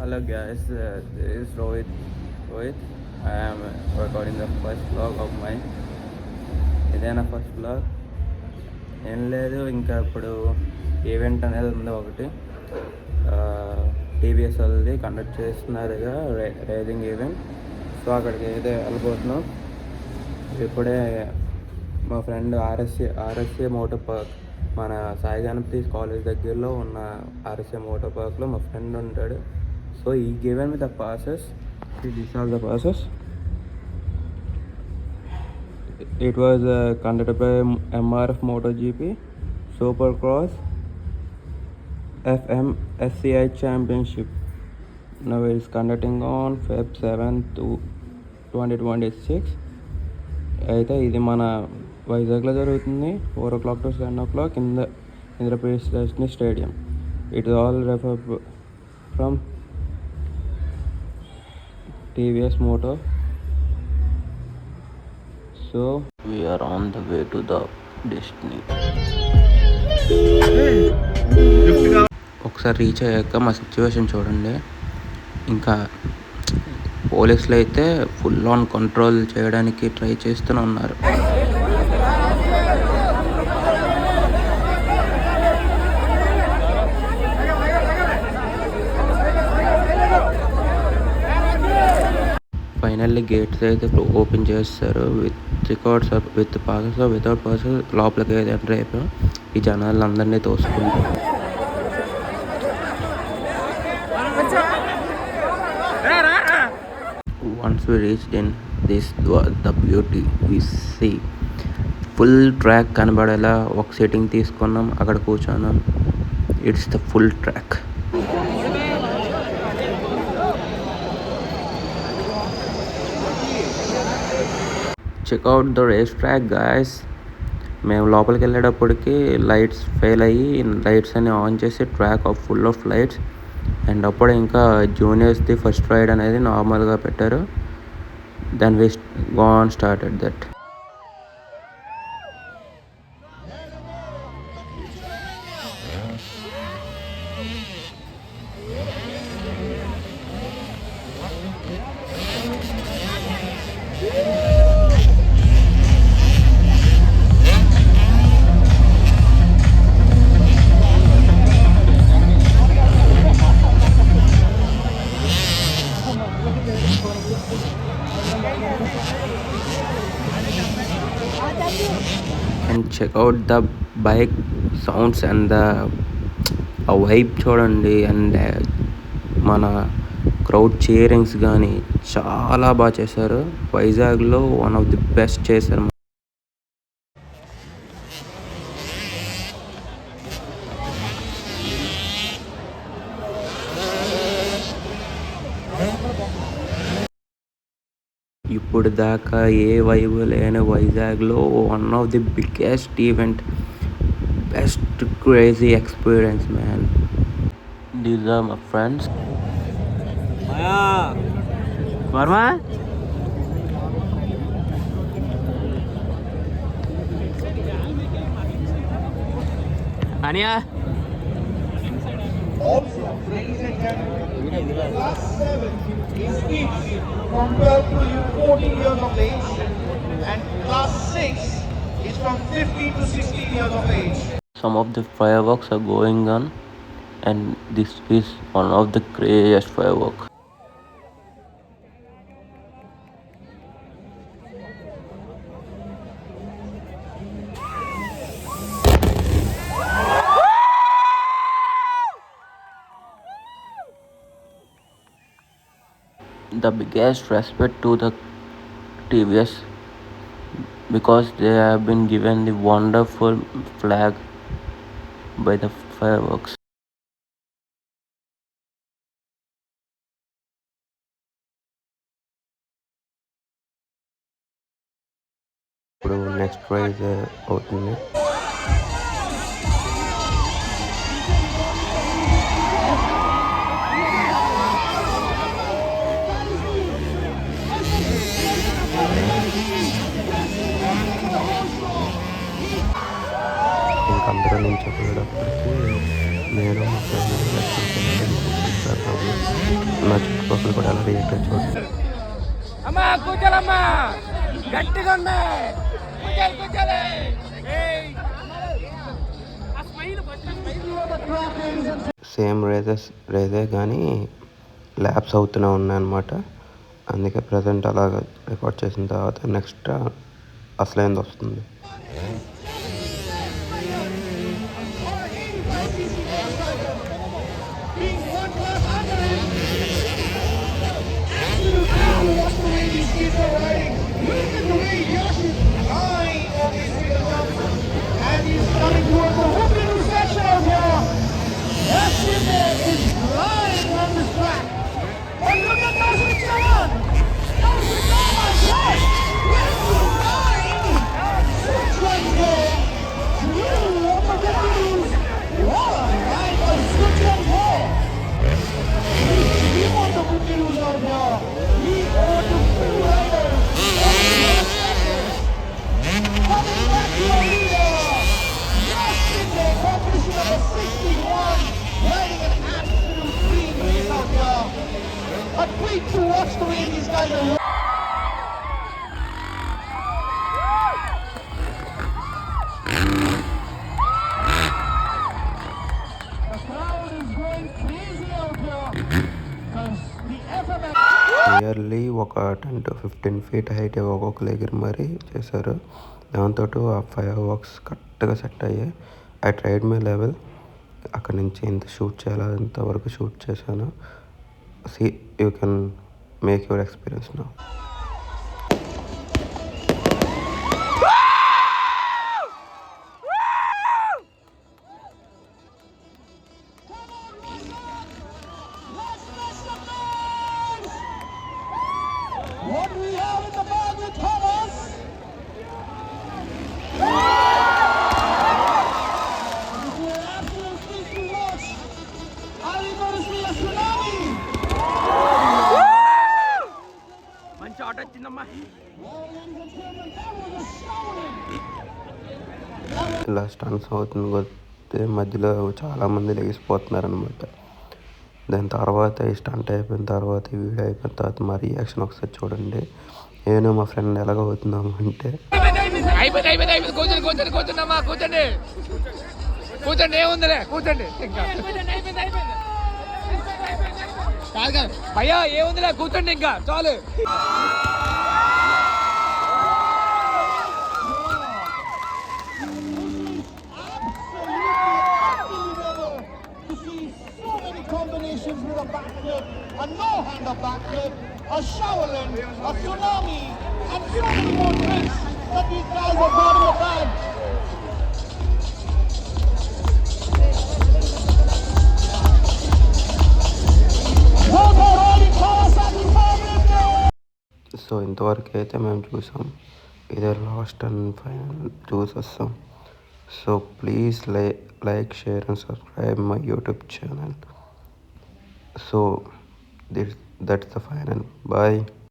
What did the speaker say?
Hello guys, this is Rohit. I am recording the first vlog of mine. ఇదేనా first blog. ఏం లేదు, ఇంకా ఇప్పుడు ఈవెంట్ అనేది ఉంది ఒకటి. టీవీఎస్ వాళ్ళది కండక్ట్ చేస్తున్నారుగా రైడింగ్ ఈవెంట్. సో అక్కడికి అయితే వెళ్ళిపోతున్నాం. ఇప్పుడే మా ఫ్రెండ్ ఆర్ఎస్ఏ మోటార్ పార్క్, మన సాయి గణపతి కాలేజ్ దగ్గరలో ఉన్న ఆర్ఎస్ఏ మోటార్ పార్క్లో మా ఫ్రెండ్ ఉంటాడు. So he given me the passes. See, these are the passes. It was conducted by MRF MotoGP Supercross FMSCI Championship. Now it is conducting on Feb 7th to 2026. అయితే ఇది మన వైజాగ్లో జరుగుతుంది. 4 o'clock to 7 o'clock in the Indraprith Destiny Stadium. It is all refer from TVS Motor. So we are on the way to the destiny. ఒకసారి reach అయ్యాక మా situation చూడండి. ఇంకా పోలీసులు అయితే ఫుల్ ఆన్ కంట్రోల్ చేయడానికి ట్రై చేస్తూనే ఉన్నారు. ఫైనల్లీ గేట్స్ అయితే ఓపెన్ చేస్తారు. With records with passes without passes లోపలికి అయితే ఎంటర్ అయిపోయాం. ఈ జనాలు అందరినీ తోసుకుంటాం. Once we reached in this the beauty we see full track కనబడేలా ఒక సెట్టింగ్ తీసుకున్నాం. అక్కడ కూర్చున్నాం. It's the full track. Checkout the race track guys. మేము లోపలికి వెళ్ళేటప్పటికి లైట్స్ ఫెయిల్ అయ్యి లైట్స్ అన్ని ఆన్ చేసి track full off lights. And అప్పుడే ఇంకా జూనియర్స్ది ఫస్ట్ రైడ్ అనేది నార్మల్గా పెట్టారు. Then we gone started that. And check out the bike sounds and the vibe చూడండి. అండ్ మన క్రౌడ్ చీరింగ్స్ కానీ చాలా బాగా చేశారు. వైజాగ్లో వన్ ఆఫ్ ది బెస్ట్ చేశారు. ఇప్పుడు దాకా ఏ వైబ్ లేని వైజాగ్లో one of the biggest event, best crazy experience man. These are my friends. Varma అనియా from 12 to 14 years of age, and class 6 is from 15 to 16 years of age. Some of the fireworks are going on, and this is one of the craziest fireworks. The biggest respect to the TVS because they have been given the wonderful flag by the fireworks. ఇప్పుడు next praise అవుతుంది. అందరూ నుంచి వెళ్ళేటప్పటికి నేను మా friend social కూడా ఎలా react అయ్యి చూడండి. అమ్మా కూర్చోలమ్మా గట్టిగా ఉన్నాయి సేమ్ రేజే కానీ ల్యాబ్స్ అవుతూనే ఉన్నాయన్నమాట. అందుకే ప్రజెంట్ అలాగ రికార్డ్ చేసిన తర్వాత నెక్స్ట్ అసలైంది వస్తుంది. And he's coming towards the whooping section of here. Yashime is flying on this track. But look at Nausicaa! Nausicaa, my God! With flying! Switchland there. Two uppercuts. What a ride by Switchland there. He won the Bukiru's out here. He won the two riders. Coming back to the leader. Yashime, competition number 61. Riding an absolute clean race out here. A treat to watch the way these guys are. The crowd is going crazy out here because the FMX. Nearly ఒక 10 to 15 feet height ఒక్కొక్కరు ఎగిరి మరీ చేశారు. దాంతో ఆ fireworks కరెక్ట్గా set అయ్యాయి. I tried my level. అక్కడి నుంచి ఇంత షూట్ చేయాలి ఇంతవరకు షూట్ చేశాను. See you can make your experience now. What do we have in the bag with Thomas? This is an absolute thing to watch. Are we going to see a tsunami? మంచి ఆట వచ్చిందమ్మా. Well, ladies and gentlemen, that was a showing. ఇలా stunts అవుతుంది కొద్ది మధ్యలో చాలామంది లెగిసిపోతున్నారు అనమాట. దాని తర్వాత ఈ స్టంట్ అయిపోయిన తర్వాత ఈ వీడియో అయిపోయిన తర్వాత మా రియాక్షన్ ఒకసారి చూడండి. నేను మా ఫ్రెండ్ ఎలాగవుతున్నాము అంటే అయిపోయింది కూర్చోండి కూర్చోండి ఏముందిలే కూర్చోండి ఇంకా కాదు భయ్యా ఏముందిలే కూర్చోండి ఇంకా చాలు. To see so many combinations with a backflip, a no-hander backflip, a Shaolin, a tsunami, and so many more tricks that these guys have got in the bag. Those are all in Kawasaki Formula. So ఇంతవరకు అయితే మేము చూసాం. ఇదే last and final చూసేస్తాం. So please like share and subscribe my YouTube channel. So that's the final. Bye.